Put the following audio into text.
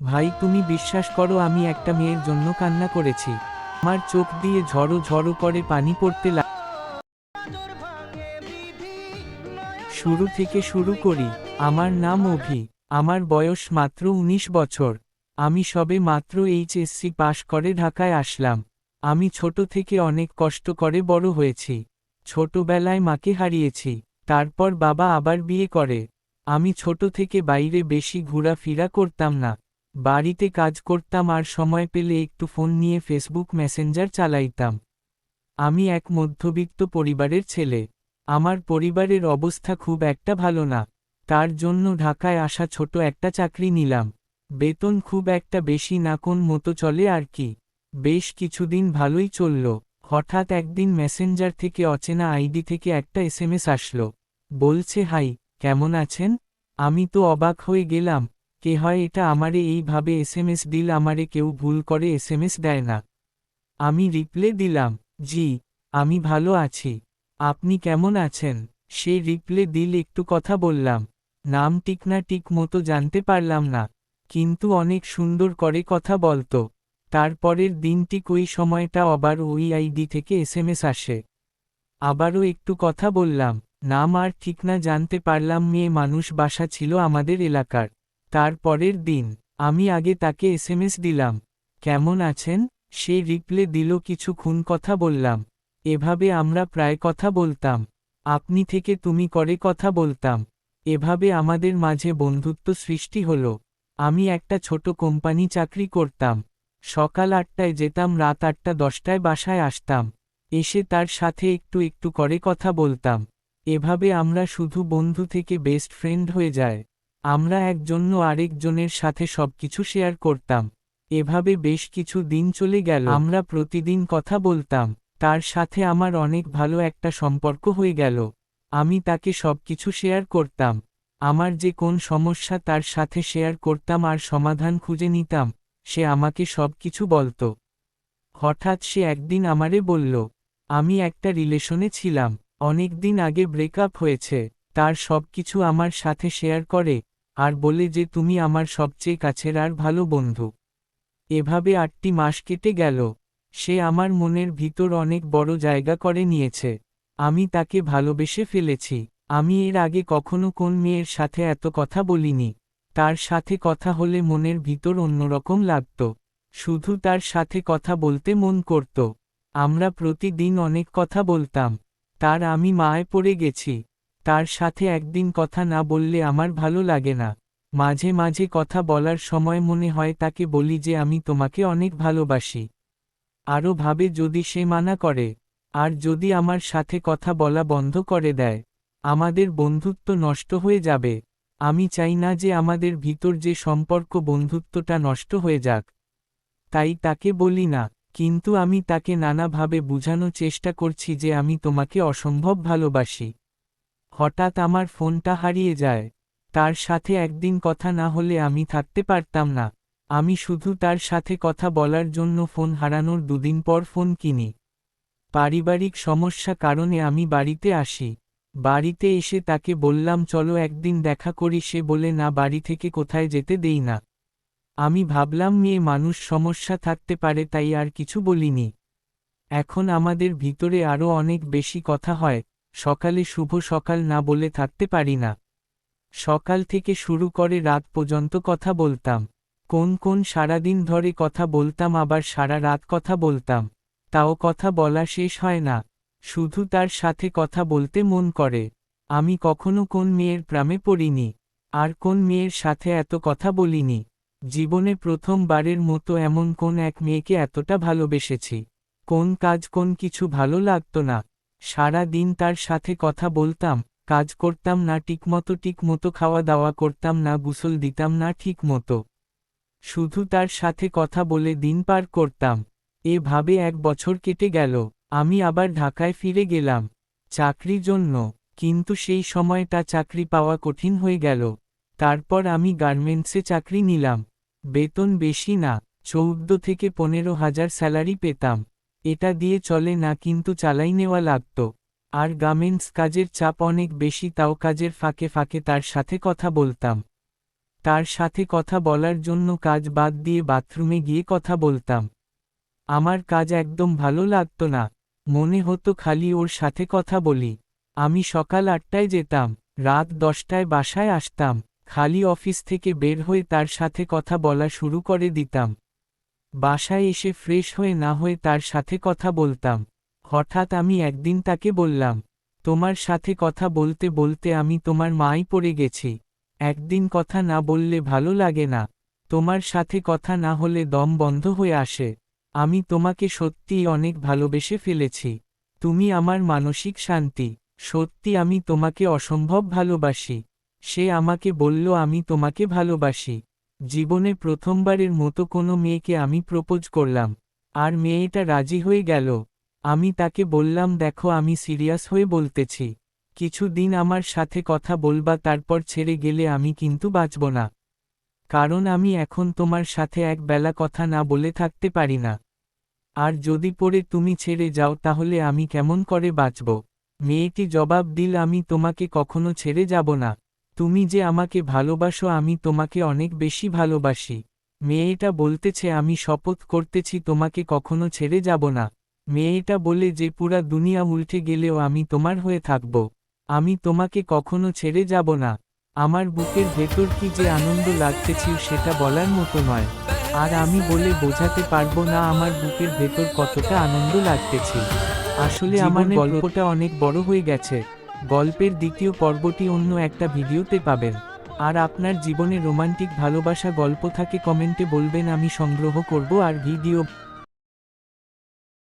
ভাই তুমি বিশ্বাস করো আমি একটা মেয়ের জন্য কান্না করেছি। আমার চোখ দিয়ে ঝড়ো ঝড়ো করে পানি পড়তে শুরু থেকে শুরু করি। আমার নাম অভি। আমার বয়স মাত্র ১৯ বছর। আমি সবে মাত্র এইচএসসি পাশ করে ঢাকায় আসলাম। আমি ছোট থেকে অনেক কষ্ট করে বড় হয়েছি। ছোটবেলায় মাকে হারিয়েছি, তারপর বাবা আবার বিয়ে করে। আমি ছোট থেকে বাইরে বেশি ঘোরাফেরা করতাম না। বাড়িতে কাজ করতাম আর সময় পেলে একটু ফোন নিয়ে ফেসবুক মেসেঞ্জার চালাইতাম। আমি এক মধ্যবিত্ত পরিবারের ছেলে। আমার পরিবারের অবস্থা খুব একটা ভালো না। তার জন্য ঢাকায় আসা ছোট একটা চাকরি নিলাম। বেতন খুব একটা বেশি না, কোন মতো চলে আর কি। বেশ কিছুদিন ভালোই চলল। হঠাৎ একদিন মেসেঞ্জার থেকে অচেনা আইডি থেকে একটা এসএমএস আসলো। বলছে, হাই, কেমন আছেন? আমি তো অবাক হয়ে গেলাম। কে হয় এটা আমারে এইভাবে এসএমএস দিল? আমারে কেউ ভুল করে এসএমএস দেয় না। আমি রিপ্লে দিলাম, জি, আমি ভালো আছি। আপনি কেমন আছেন? সে রিপ্লে দিল, একটু কথা বললাম। নাম ঠিক না ঠিক মতো জানতে পারলাম না, কিন্তু অনেক সুন্দর করে কথা বলতো। তারপরের দিন ঠিক ওই সময়টা আবার ওই আইডি থেকে এসএমএস আসে। আবারও একটু কথা বললাম। নাম আর ঠিক না জানতে পারলাম, মেয়ে মানুষ, বাসা ছিল আমাদের এলাকার। তারপরের দিন আমি আগে তাকে এসএমএস দিলাম, কেমন আছেন? সে রিপ্লে দিল, কিছুক্ষণ কথা বললাম। এভাবে আমরা প্রায় কথা বলতাম। আপনি থেকে তুমি করে কথা বলতাম। এভাবে আমাদের মাঝে বন্ধুত্ব সৃষ্টি হলো। আমি একটা ছোট কোম্পানি চাকরি করতাম। সকাল ৮টায় যেতাম, রাত ৮টা-১০টায় বাসায় আসতাম। এসে তার সাথে একটু একটু করে কথা বলতাম। এভাবে আমরা শুধু বন্ধু থেকে বেস্ট ফ্রেন্ড হয়ে যায়। আমরা একজন আরেকজনের সাথে সবকিছু শেয়ার করতাম। এভাবে বেশ কিছু দিন চলে গেল। আমরা প্রতিদিন কথা বলতাম। তার সাথে আমার অনেক ভালো একটা সম্পর্ক হয়ে গেল। আমি তাকে সবকিছু শেয়ার করতাম। আমার যে কোন সমস্যা তার সাথে শেয়ার করতাম আর সমাধান খুঁজে নিতাম। সে আমাকে সবকিছু বলতো। হঠাৎ সে একদিন আমারে বলল, আমি একটা রিলেশনে ছিলাম, অনেক দিন আগে ব্রেকআপ হয়েছে। তার সবকিছু আমার সাথে শেয়ার করে আর বলে যে তুমি আমার সবচেয়ে কাছের আর ভালো বন্ধু। এভাবে ৮টি মাস কেটে গেল। সে আমার মনের ভিতর অনেক বড় জায়গা করে নিয়েছে। আমি তাকে ভালোবেসে ফেলেছি। আমি এর আগে কখনো কোন মেয়ের সাথে এত কথা বলিনি। তার সাথে কথা হলে মনের ভিতর অন্যরকম লাগত। শুধু তার সাথে কথা বলতে মন করত। আমরা প্রতিদিন অনেক কথা বলতাম। তার আমি মায়ে পড়ে গেছি। তার সাথে একদিন কথা না বললে আমার ভালো লাগে না। মাঝে মাঝে কথা বলার সময় মনে হয় তাকে বলি যে আমি তোমাকে অনেক ভালোবাসি। আরও ভাবে যদি সে মানা করে, আর যদি আমার সাথে কথা বলা বন্ধ করে দেয়, আমাদের বন্ধুত্ব নষ্ট হয়ে যাবে। আমি চাই না যে আমাদের ভিতর যে সম্পর্ক, বন্ধুত্বটা নষ্ট হয়ে যাক। তাই তাকে বলি না, কিন্তু আমি তাকে নানাভাবে বোঝানোর চেষ্টা করছি যে আমি তোমাকে অসম্ভব ভালোবাসি। হঠাৎ আমার ফোনটা হারিয়ে যায়। তার সাথে একদিন কথা না হলে আমি থাকতে পারতাম না। আমি শুধু তার সাথে কথা বলার জন্য ফোন হারানোর দুদিন পর ফোন কিনি। পারিবারিক সমস্যা কারণে আমি বাড়িতে আসি। বাড়িতে এসে তাকে বললাম চলো একদিন দেখা করি। সে বলে না, বাড়ি থেকে কোথায় যেতে দেই না। আমি ভাবলাম মেয়ে মানুষ, সমস্যা থাকতে পারে, তাই আর কিছু বলিনি। এখন আমাদের ভিতরে আরও অনেক বেশি কথা হয়। সকালে শুভ সকাল না বলে থাকতে পারি না। সকাল থেকে শুরু করে রাত পর্যন্ত কথা বলতাম। কোন কোন সারাদিন ধরে কথা বলতাম, আবার সারা রাত কথা বলতাম। তাও কথা বলা শেষ হয় না। শুধু তার সাথে কথা বলতে মন করে। আমি কখনো কোন মেয়ের প্রেমে পড়িনি, আর কোন মেয়ের সাথে এত কথা বলিনি। জীবনে প্রথমবারের মতো এমন কোন এক মেয়েকে এতটা ভালোবেসেছি। কোন কাজ, কোন কিছু ভালো লাগতো না। সারা দিন তার সাথে কথা বলতাম। কাজ করতাম না ঠিকমতো, খাওয়া দাওয়া করতাম না, গোসল দিতাম না ঠিক মতো। শুধু তার সাথে কথা বলে দিন পার করতাম। এভাবে ১ বছর কেটে গেল। আমি আবার ঢাকায় ফিরে গেলাম চাকরির জন্য, কিন্তু সেই সময়টা চাকরি পাওয়া কঠিন হয়ে গেল। তারপর আমি গার্মেন্টসে চাকরি নিলাম। বেতন বেশি না, ১৪ থেকে ১৫,০০০ স্যালারি পেতাম। এটা দিয়ে চলে না, কিন্তু চালাই নেওয়া লাগত। আর গার্মেন্টস কাজের চাপ অনেক বেশি, তাও কাজের ফাঁকে ফাঁকে তার সাথে কথা বলতাম। তার সাথে কথা বলার জন্য কাজ বাদ দিয়ে বাথরুমে গিয়ে কথা বলতাম। আমার কাজ একদম ভালো লাগতো না, মনে হতো খালি ওর সাথে কথা বলি। আমি সকাল 8টায় যেতাম, রাত 10টায় বাসায় আসতাম, খালি অফিস থেকে বের হয়ে তার সাথে কথা বলা শুরু করে দিতাম। বাসায় এসে ফ্রেশ হয়ে না হয়ে তার সাথে কথা বলতাম। হঠাৎ আমি একদিন তাকে বললাম, তোমার সাথে কথা বলতে বলতে আমি তোমার মাই পড়ে গেছি। একদিন কথা না বললে ভালো লাগে না, তোমার সাথে কথা না হলে দম বন্ধ হয়ে আসে। আমি তোমাকে সত্যিই অনেক ভালোবেসে ফেলেছি, তুমি আমার মানসিক শান্তি, সত্যি আমি তোমাকে অসম্ভব ভালোবাসি। সে আমাকে বলল আমি তোমাকে ভালোবাসি। জীবনে প্রথমবারের মতো কোনো মেয়েকে আমি প্রপোজ করলাম, আর মেয়েটা রাজি হয়ে গেল। আমি তাকে বললাম দেখো আমি সিরিয়াস হয়ে বলতেছি, কিছু দিন আমার সাথে কথা বলবা, তারপর ছেড়ে গেলে আমি কিন্তু বাঁচব না। কারণ আমি এখন তোমার সাথে এক বেলা কথা না বলে থাকতে পারি না। আর যদি পরে তুমি ছেড়ে যাও তাহলে আমি কেমন করে বাঁচব। মেয়েটি জবাব দিল আমি তোমাকে কখনো ছেড়ে যাব না। তুমি যে আমাকে ভালোবাসো আমি তোমাকে অনেক বেশি ভালোবাসি। মেয়েটা বলতেছে আমি শপথ করতেছি তোমাকে কখনো ছেড়ে যাব না। মেয়েটা বলে যে পুরা দুনিয়া উল্টে গেলেও আমি তোমার হয়ে থাকব। আমি তোমাকে কখনো ছেড়ে যাব না। আমার বুকের ভেতর কি যে আনন্দ লাগতেছিল সেটা বলার মতো নয়। আর আমি বলে বোঝাতে পারবো না আমার বুকের ভেতর কতটা আনন্দ লাগতেছিল। আসলে আমার গল্পটা অনেক বড় হয়ে গেছে। গল্পের দ্বিতীয় পর্বটি অন্য একটা ভিডিওতে পাবেন। আর আপনার জীবনে রোমান্টিক ভালোবাসা গল্প থাকে কমেন্টে বলবেন, আমি সংগ্রহ করব আর ভিডিও